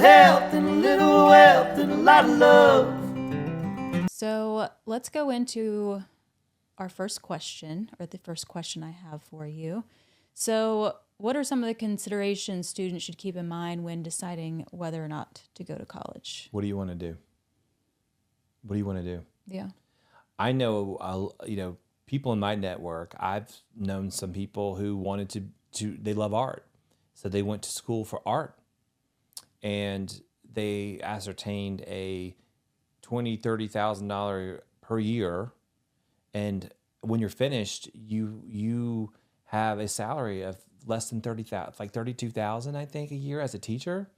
health and a little wealth and a lot of love. So let's go into our first question, or the first question I have for you. So, what are some of the considerations students should keep in mind when deciding whether or not to go to college? What do you want to do? What do you want to do? Yeah. I know, people in my network. I've known some people who wanted to. They love art, so they went to school for art, and they ascertained a $20,000-$30,000 per year, and when you're finished, you have a salary of less than 30,000, like 32,000, I think, a year as a teacher.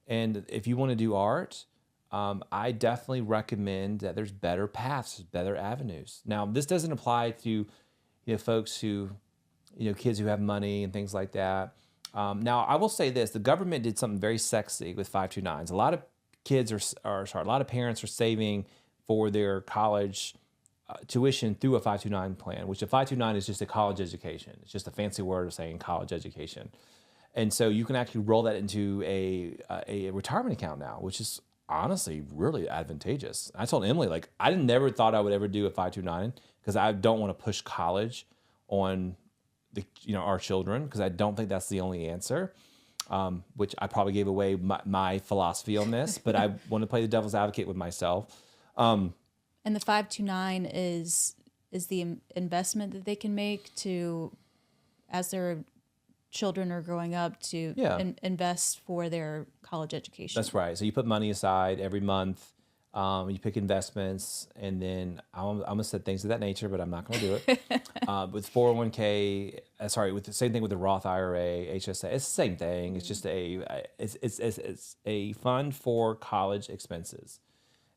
And if you want to do art, I definitely recommend that there's better paths, better avenues. Now, this doesn't apply to folks who, kids who have money and things like that. Now, I will say this: the government did something very sexy with 529s. A lot of kids a lot of parents are saving for their college tuition through a 529 plan, which a 529 is just a college education. It's just a fancy word of saying college education. And so you can actually roll that into a retirement account now, which is honestly really advantageous. I told Emily, like, I never thought I would ever do a 529 because I don't want to push college on our children, because I don't think that's the only answer. Which I probably gave away my philosophy on this, but I want to play the devil's advocate with myself. And the 529 is the investment that they can make to, as their children are growing up, to invest for their college education. That's right. So you put money aside every month. You pick investments, and then I'm going to set things of that nature, but I'm not going to do it. With 401k, with the same thing with the Roth IRA, HSA, it's the same thing. It's just it's a fund for college expenses.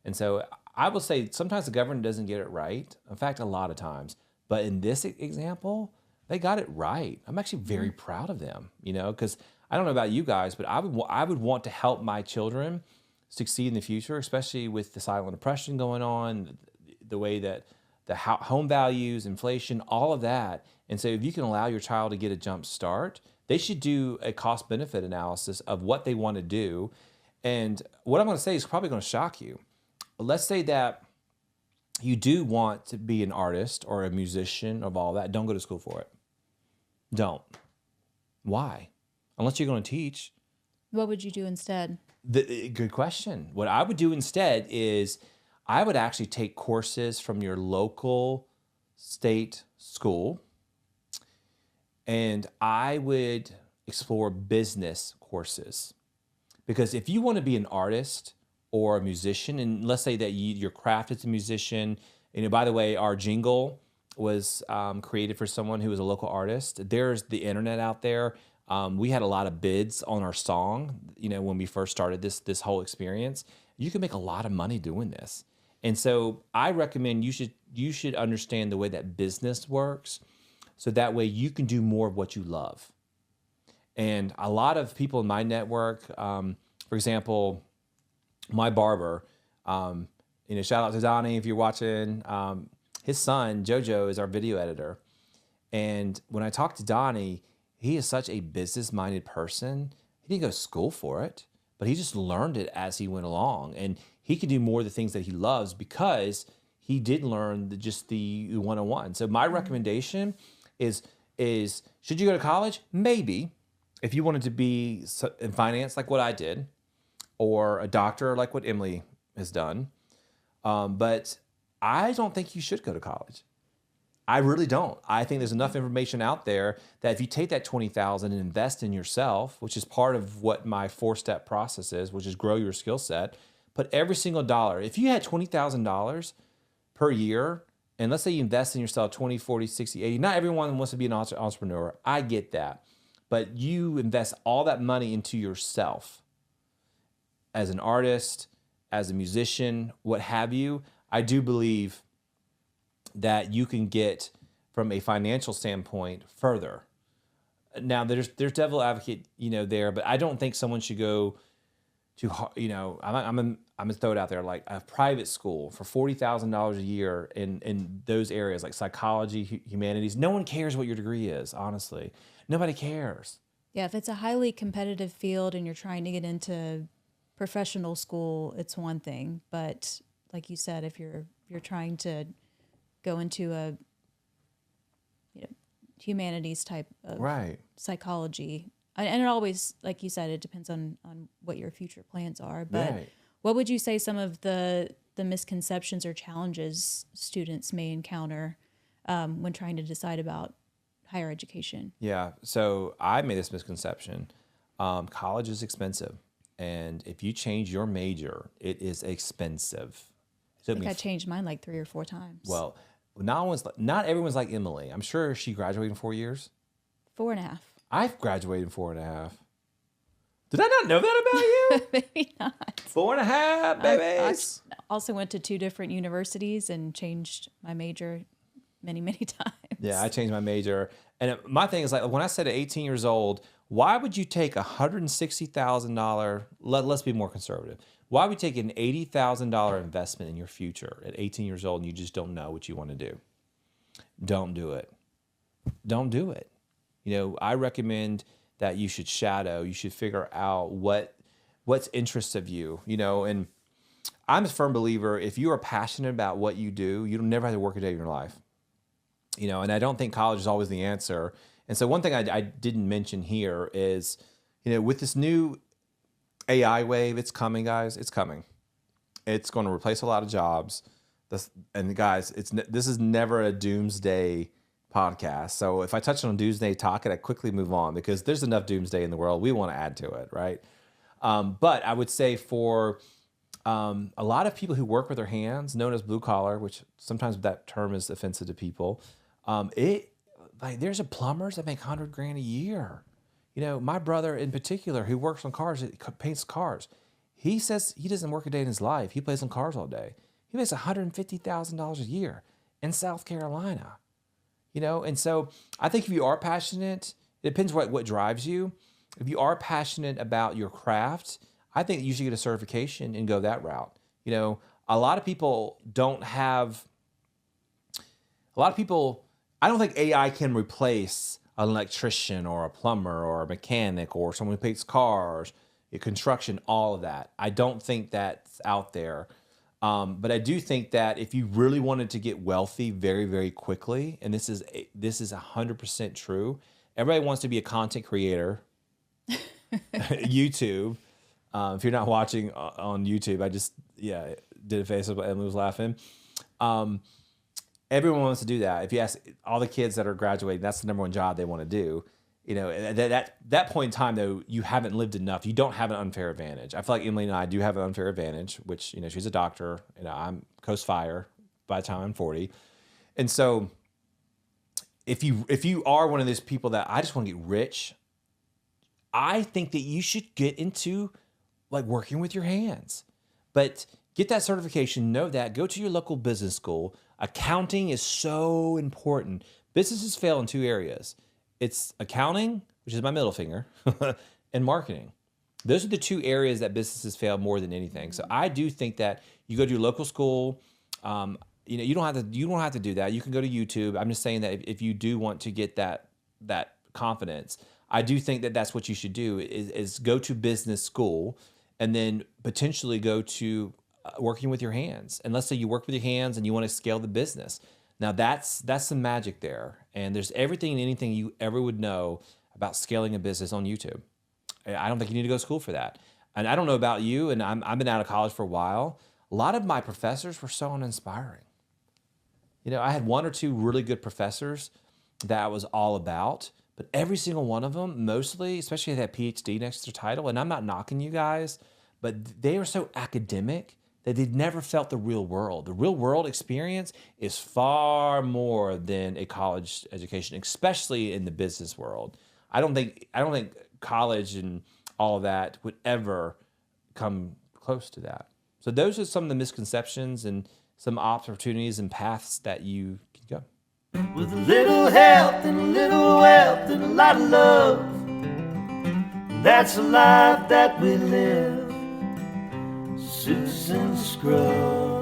And so I will say sometimes the government doesn't get it right. In fact, a lot of times. But in this example, they got it right. I'm actually very proud of them, because I don't know about you guys, but I would want to help my children succeed in the future, especially with the silent oppression going on, the way that the home values, inflation, all of that. And so if you can allow your child to get a jump start, they should do a cost-benefit analysis of what they want to do. And what I'm going to say is probably going to shock you. Let's say that you do want to be an artist or a musician of all that. Don't go to school for it. Don't. Why? Unless you're going to teach. What would you do instead? Good question. What I would do instead is I would actually take courses from your local state school, and I would explore business courses. Because if you want to be an artist or a musician, and let's say that your craft is a musician, by the way, our jingle was created for someone who was a local artist. There's the internet out there. We had a lot of bids on our song, when we first started this whole experience. You can make a lot of money doing this. And so I recommend you should understand the way that business works, so that way you can do more of what you love. And a lot of people in my network, for example, my barber, shout out to Donnie if you're watching. His son, Jojo, is our video editor. And when I talked to Donnie, he is such a business-minded person. He didn't go to school for it, but he just learned it as he went along. And he can do more of the things that he loves because he did learn just the 101. So my recommendation is should you go to college? Maybe. If you wanted to be in finance like what I did, or a doctor like what Emily has done. But I don't think you should go to college. I really don't. I think there's enough information out there that if you take that $20,000 and invest in yourself, which is part of what my 4-step process is, which is grow your skill set, put every single dollar. If you had $20,000 per year, and let's say you invest in yourself 20, 40, 60, 80, not everyone wants to be an entrepreneur. I get that. But you invest all that money into yourself as an artist, as a musician, what have you. I do believe that you can get, from a financial standpoint, further. Now, there's devil advocate, there, but I don't think someone should go to, I'm gonna throw it out there, like a private school for $40,000 a year in those areas like psychology, humanities. No one cares what your degree is, honestly. Nobody cares. Yeah, if it's a highly competitive field and you're trying to get into professional school, it's one thing, but like you said, if you're trying to go into a humanities type of Right. psychology, and it always, like you said, it depends on what your future plans are. But Right. what would you say some of the misconceptions or challenges students may encounter when trying to decide about higher education? Yeah. So I made this misconception. College is expensive. And if you change your major, it is expensive. It I took think me I changed mine like 3 or 4 times. well, not everyone's like Emily. I'm sure she graduated in 4 years. 4.5. I've graduated in 4.5. Did I not know that about you? Maybe not. 4.5, I babies. also went to 2 different universities and changed my major many, many times. Yeah, I changed my major. And my thing is like when I said at 18 years old, why would you take $160,000? Let's be more conservative. Why would you take an $80,000 investment in your future at 18 years old and you just don't know what you want to do? Don't do it. Don't do it. I recommend that you should shadow. You should figure out what's interests of you. And I'm a firm believer if you are passionate about what you do, you'll never have to work a day in your life. And I don't think college is always the answer. And so one thing I didn't mention here is, with this new AI wave, it's coming, guys. It's coming. It's going to replace a lot of jobs. And guys, this is never a doomsday podcast. So if I touch on doomsday talk, I quickly move on because there's enough doomsday in the world. We want to add to it, right? But I would say for a lot of people who work with their hands, known as blue collar, which sometimes that term is offensive to people, there's a plumbers that make $100,000 a year. My brother in particular, who works on cars, paints cars. He says he doesn't work a day in his life. He plays on cars all day. He makes $150,000 a year in South Carolina. And so I think if you are passionate, it depends what drives you. If you are passionate about your craft, I think you should get a certification and go that route. A lot of people don't have. I don't think AI can replace an electrician or a plumber or a mechanic or someone who paints cars, construction, all of that. I don't think that's out there. But I do think that if you really wanted to get wealthy very, very quickly, and this is 100% true, everybody wants to be a content creator. YouTube. If you're not watching on YouTube, I just did a face up. Emily was laughing. Everyone wants to do that. If you ask all the kids that are graduating, that's the number one job they want to do. At that point in time, though, you haven't lived enough. You don't have an unfair advantage. I feel like Emily and I do have an unfair advantage, which, she's a doctor. I'm Coast Fire by the time I'm 40. And so if you are one of those people that I just want to get rich, I think that you should get into like working with your hands. But get that certification, know that, go to your local business school. Accounting is so important. Businesses fail in 2 areas. It's accounting, which is my middle finger, and marketing. Those are the 2 areas that businesses fail more than anything. So I do think that you go to your local school. You don't have to do that. You can go to YouTube. I'm just saying that if you do want to get that confidence, I do think that that's what you should do is go to business school and then potentially go to working with your hands. And let's say you work with your hands and you want to scale the business. Now that's some magic there. And there's everything and anything you ever would know about scaling a business on YouTube. I don't think you need to go to school for that. And I don't know about you, and I've been out of college for a while. A lot of my professors were so uninspiring. I had 1 or 2 really good professors that I was all about, but every single one of them, mostly, especially that PhD next to their title, and I'm not knocking you guys, but they were so academic that they'd never felt the real world. The real world experience is far more than a college education, especially in the business world. I don't think college and all of that would ever come close to that. So those are some of the misconceptions and some opportunities and paths that you can go. With a little health and a little wealth and a lot of love, that's the life that we live. Suits and scrubs.